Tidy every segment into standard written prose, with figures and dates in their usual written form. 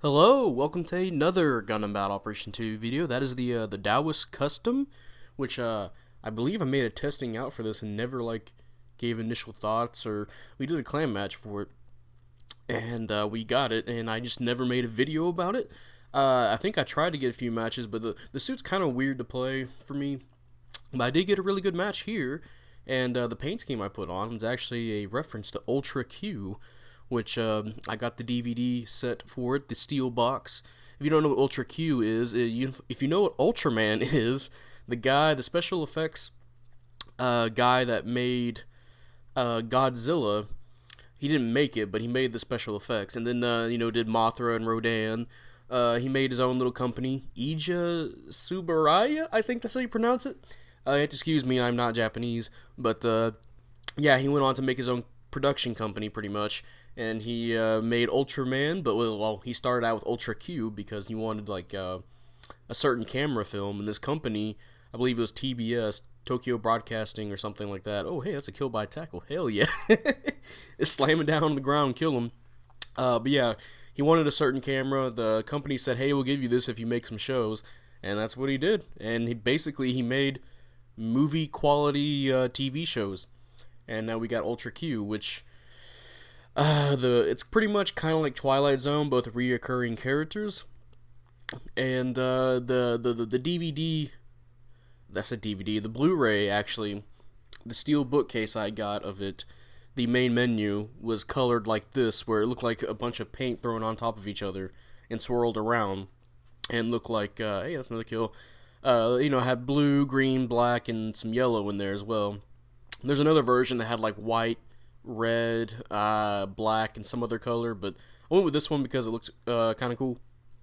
Hello, welcome to another Gundam Battle Operation 2 video. That is the Taoist Custom, which I believe I made a testing out for this and never gave initial thoughts, or we did a clan match for it and we got it, and I just never made a video about it. I think I tried to get a few matches, but the suit's kind of weird to play for me. But I did get a really good match here, and the paint scheme I put on was actually a reference to Ultra Q, which I got the DVD set for it, the steel box. If you don't know what Ultra Q is, if you know what Ultraman is, the special effects guy that made Godzilla, he didn't make it, but he made the special effects, and then did Mothra and Rodan. He made his own little company, Ija Tsuburaya, I think that's how you pronounce it. You have to excuse me, I'm not Japanese, but yeah, he went on to make his own production company pretty much, and he made Ultraman, but he started out with Ultra Q because he wanted a certain camera film, and this company, I believe it was TBS, Tokyo Broadcasting or something like that. Oh, hey, that's a kill by tackle. Hell yeah. Just slam it down on the ground, kill him. But yeah, he wanted a certain camera. The company said, hey, we'll give you this if you make some shows, and that's what he did. And he made movie quality TV shows. And now we got Ultra Q, which it's pretty much kind of like Twilight Zone, both reoccurring characters. And the DVD, that's a DVD, the Blu-ray actually, the steel bookcase I got of it, the main menu was colored like this, where it looked like a bunch of paint thrown on top of each other and swirled around, and looked like hey, that's another kill. Had blue, green, black, and some yellow in there as well. There's another version that had white, red, black, and some other color, but I went with this one because it looked kind of cool.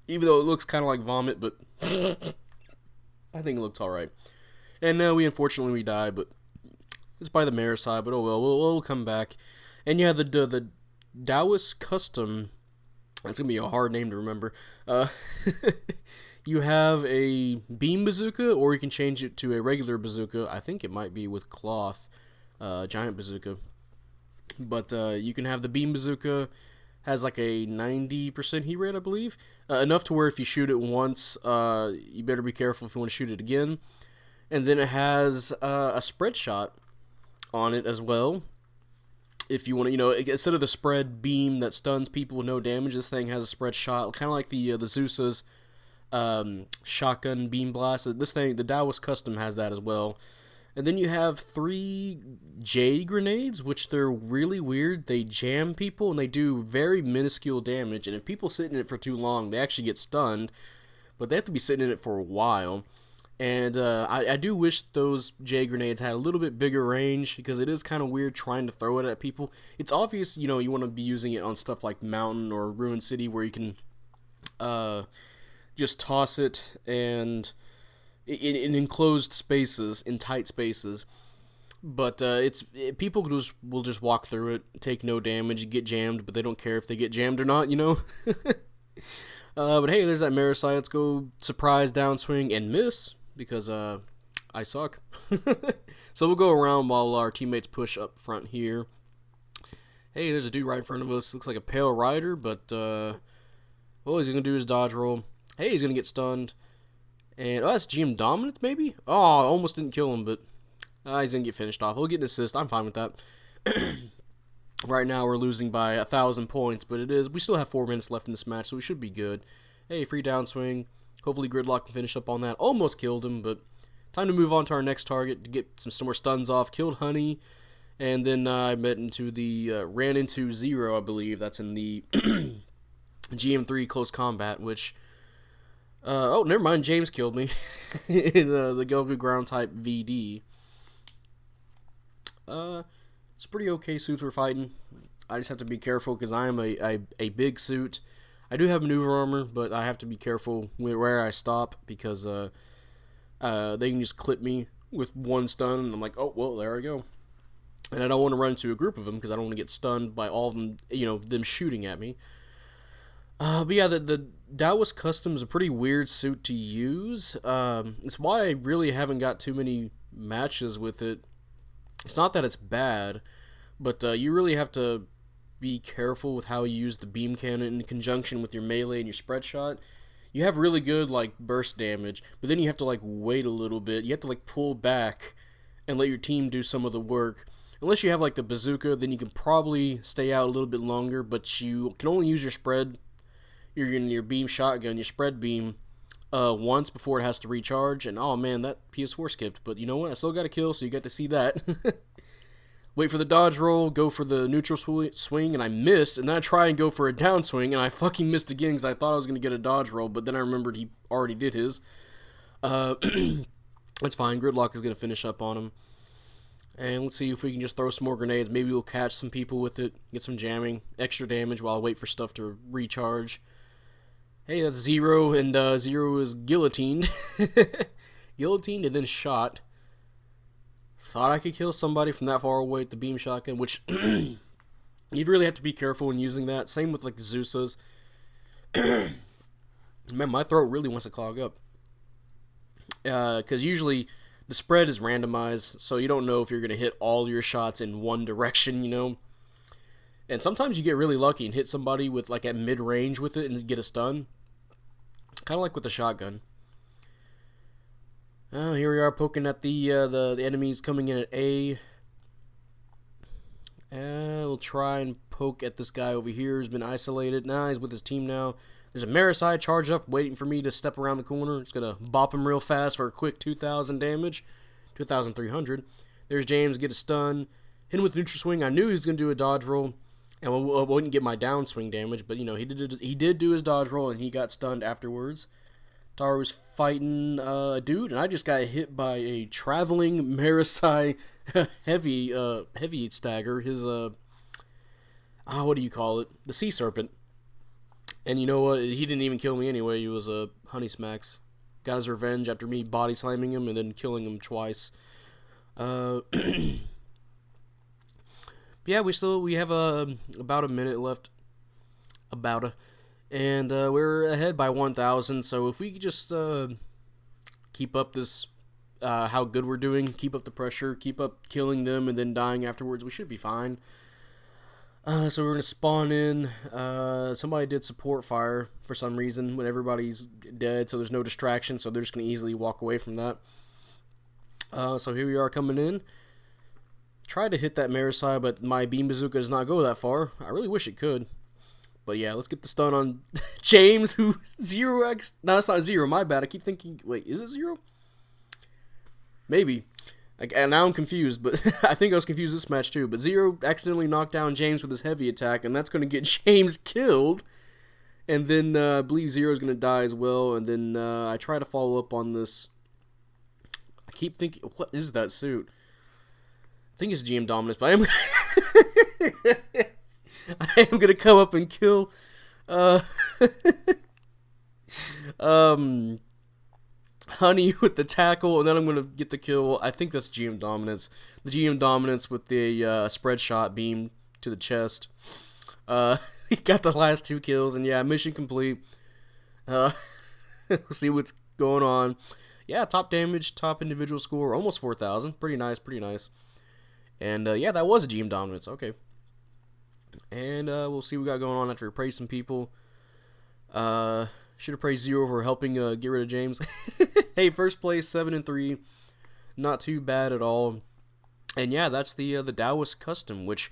Even though it looks kind of like vomit, but I think it looks alright. And now we unfortunately die, but it's by the mayor's side, but oh well, we'll come back. And yeah, the Taoist Custom, that's going to be a hard name to remember. You have a beam bazooka, or you can change it to a regular bazooka. I think it might be with cloth. Giant bazooka, but you can have the beam bazooka, has a 90% heat rate, I believe, enough to where if you shoot it once, you better be careful if you want to shoot it again. And then it has a spread shot on it as well. If you want to, instead of the spread beam that stuns people with no damage, this thing has a spread shot, kind of like the Zeus's shotgun beam blast. This thing, the Taoist Custom, has that as well. And then you have 3 J grenades, which they're really weird. They jam people, and they do very minuscule damage. And if people sit in it for too long, they actually get stunned. But they have to be sitting in it for a while. And I do wish those J grenades had a little bit bigger range, because it is kind of weird trying to throw it at people. It's obvious, you want to be using it on stuff like Mountain or Ruin City, where you can just toss it and in enclosed spaces, in tight spaces, but people will just walk through it, take no damage, get jammed, but they don't care if they get jammed or not, But hey, there's that Marasai. Let's go surprise downswing and miss, because I suck. So we'll go around while our teammates push up front here. Hey, there's a dude right in front of us. Looks like a pale rider, but all he's gonna do is dodge roll. Hey, he's gonna get stunned. And, that's GM Dominance, maybe? Oh, I almost didn't kill him, but he's going to get finished off. He'll get an assist. I'm fine with that. Right now, we're losing by 1,000 points, but we still have 4 minutes left in this match, so we should be good. Hey, free downswing. Hopefully, Gridlock can finish up on that. Almost killed him, but time to move on to our next target to get some more stuns off. Killed Honey, and then I ran into Zero, I believe. That's in the GM3 close combat, which... oh, never mind, James killed me in the Goku ground type VD. It's pretty okay suits we're fighting. I just have to be careful because I am a big suit. I do have maneuver armor, but I have to be careful where I stop, because they can just clip me with one stun, and I'm like, oh, well, there I go. And I don't want to run into a group of them, because I don't want to get stunned by all of them, them shooting at me. But yeah, the Taoist Custom is a pretty weird suit to use. It's why I really haven't got too many matches with it. It's not that it's bad, but you really have to be careful with how you use the beam cannon in conjunction with your melee and your spread shot. You have really good like burst damage, but then you have to like wait a little bit. You have to like pull back and let your team do some of the work. Unless you have like the bazooka, then you can probably stay out a little bit longer, but you can only use your spread, your beam shotgun, your spread beam, once before it has to recharge. And oh man, that PS4 skipped. But you know what? I still got a kill, so you got to see that. Wait for the dodge roll, go for the neutral swing, and I missed, and then I try and go for a down swing, and I fucking missed again because I thought I was going to get a dodge roll, but then I remembered he already did his. That's fine, Gridlock is going to finish up on him. And let's see if we can just throw some more grenades. Maybe we'll catch some people with it, get some jamming, extra damage while I wait for stuff to recharge. Hey, that's Zero, and Zero is guillotined. Guillotined and then shot. Thought I could kill somebody from that far away with the beam shotgun, which you'd really have to be careful when using that. Same with like Zeus's. Man, my throat really wants to clog up. Because usually the spread is randomized, so you don't know if you're going to hit all your shots in one direction, you know. And sometimes you get really lucky and hit somebody with like at mid-range with it and get a stun. Kind of like with the shotgun. Here we are poking at the enemies coming in at A. We'll try and poke at this guy over here who's been isolated. Nah, he's with his team now. There's a Marasai charged up waiting for me to step around the corner. It's going to bop him real fast for a quick 2,000 damage. 2,300. There's James, get a stun. Hit him with neutral swing. I knew he was going to do a dodge roll. And I wouldn't get my downswing damage. But, you know, he did do his dodge roll and he got stunned afterwards. Tar was fighting a dude, and I just got hit by a traveling Marasai heavy stagger. His what do you call it? The sea serpent. And you know what? He didn't even kill me anyway. He was a honey smacks. Got his revenge after me body slamming him and then killing him twice. Yeah, we have about a minute left. And we're ahead by 1,000, so if we could just keep up this, how good we're doing, keep up the pressure, keep up killing them and then dying afterwards, we should be fine. So we're going to spawn in. Somebody did support fire for some reason when everybody's dead, so there's no distraction, so they're just going to easily walk away from that. So here we are coming in. Tried to hit that Marasai, but my beam bazooka does not go that far. I really wish it could. But yeah, let's get the stun on James, who 0x. No, that's not 0. My bad. I keep thinking. Wait, is it 0? Maybe. And now I'm confused, but I think I was confused this match too. But 0 accidentally knocked down James with his heavy attack, and that's going to get James killed. And then I believe 0 is going to die as well. And then I try to follow up on this. I keep thinking, what is that suit? I think it's GM Dominus, but I am. I am gonna come up and kill Honey with the tackle, and then I'm gonna get the kill. I think that's GM Dominance. The GM Dominance with the spread shot beam to the chest. He got the last 2 kills, and yeah, mission complete. We'll see what's going on. Yeah, top damage, top individual score, almost 4,000. Pretty nice, pretty nice. And yeah, that was a GM Dominance. Okay. And we'll see what we got going on after we praise some people. Should have praised 0 for helping get rid of James. Hey, first place, 7-3. Not too bad at all. And yeah, that's the Taoist Custom, which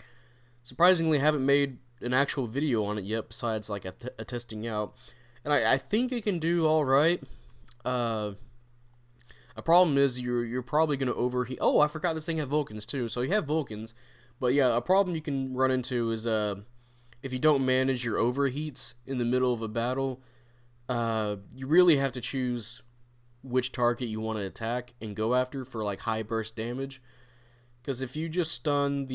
surprisingly haven't made an actual video on it yet, besides like a testing out. And I think it can do all right. A problem is you're probably going to overheat. Oh, I forgot this thing had Vulcans too. So you have Vulcans. But yeah, a problem you can run into is if you don't manage your overheats in the middle of a battle, you really have to choose which target you want to attack and go after for like high burst damage. Because if you just stun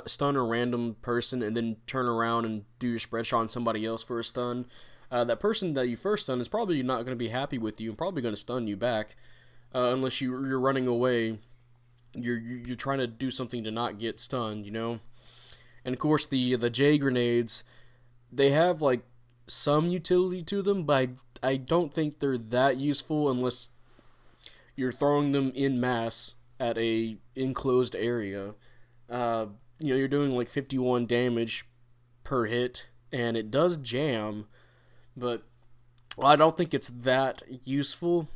stun a random person and then turn around and do your spread shot on somebody else for a stun, that person that you first stun is probably not going to be happy with you and probably going to stun you back, unless you're running away. You're trying to do something to not get stunned, you know? And of course the J grenades, they have like some utility to them, but I don't think they're that useful unless you're throwing them in mass at a enclosed area. you're doing like 51 damage per hit, and it does jam, but I don't think it's that useful.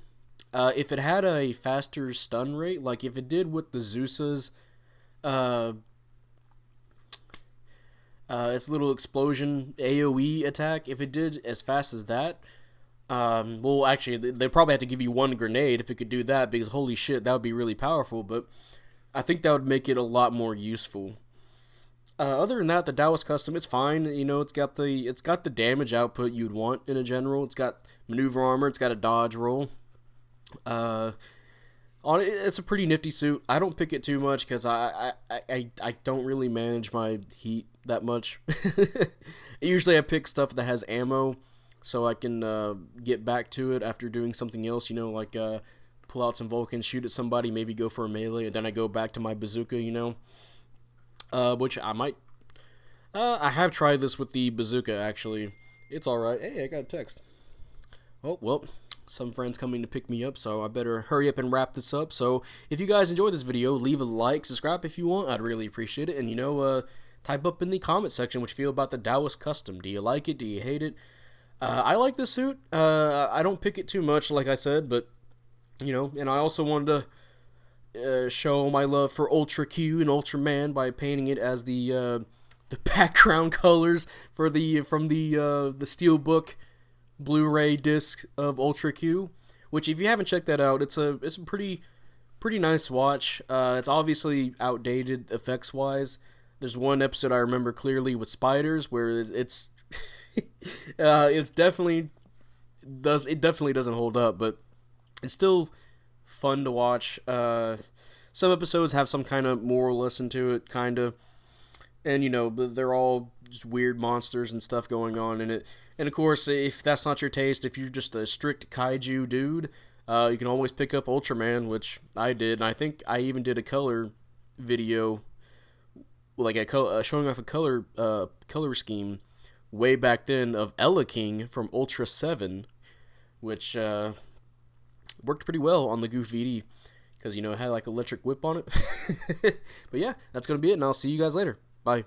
If it had a faster stun rate, like if it did with the Zeus's, uh, its little explosion AoE attack, if it did as fast as that, well, actually, they probably have to give you one grenade if it could do that, because holy shit, that would be really powerful, but I think that would make it a lot more useful. Other than that, the Taoist custom, it's fine. It's got the damage output you'd want in a general. It's got maneuver armor. It's got a dodge roll. Uh, it's a pretty nifty suit. I don't pick it too much because I don't really manage my heat that much. Usually I pick stuff that has ammo so I can get back to it after doing something else, like pull out some Vulcans, shoot at somebody, maybe go for a melee, and then I go back to my bazooka, which I might. I have tried this with the bazooka, actually. It's alright. Hey, I got a text. Oh, well, some friends coming to pick me up, so I better hurry up and wrap this up. So, if you guys enjoyed this video, leave a like, subscribe if you want. I'd really appreciate it. And, type up in the comment section what you feel about the Taoist custom. Do you like it? Do you hate it? I like this suit. I don't pick it too much, like I said, but, and I also wanted to show my love for Ultra Q and Ultraman by painting it as the background colors from the Steelbook Blu-ray disc of Ultra Q, which if you haven't checked that out, it's a pretty nice watch. It's obviously outdated effects wise. There's one episode I remember clearly with spiders where it's it's definitely doesn't hold up, but it's still fun to watch. Some episodes have some kind of moral lesson to it, kind of, and they're all just weird monsters and stuff going on in it. And of course, if that's not your taste, if you're just a strict kaiju dude, you can always pick up Ultraman, which I did, and I think I even did a color video, like showing off a color scheme way back then of Ella King from Ultra 7, which worked pretty well on the Goof VD, because it had like electric whip on it. But yeah, that's gonna be it, and I'll see you guys later. Bye.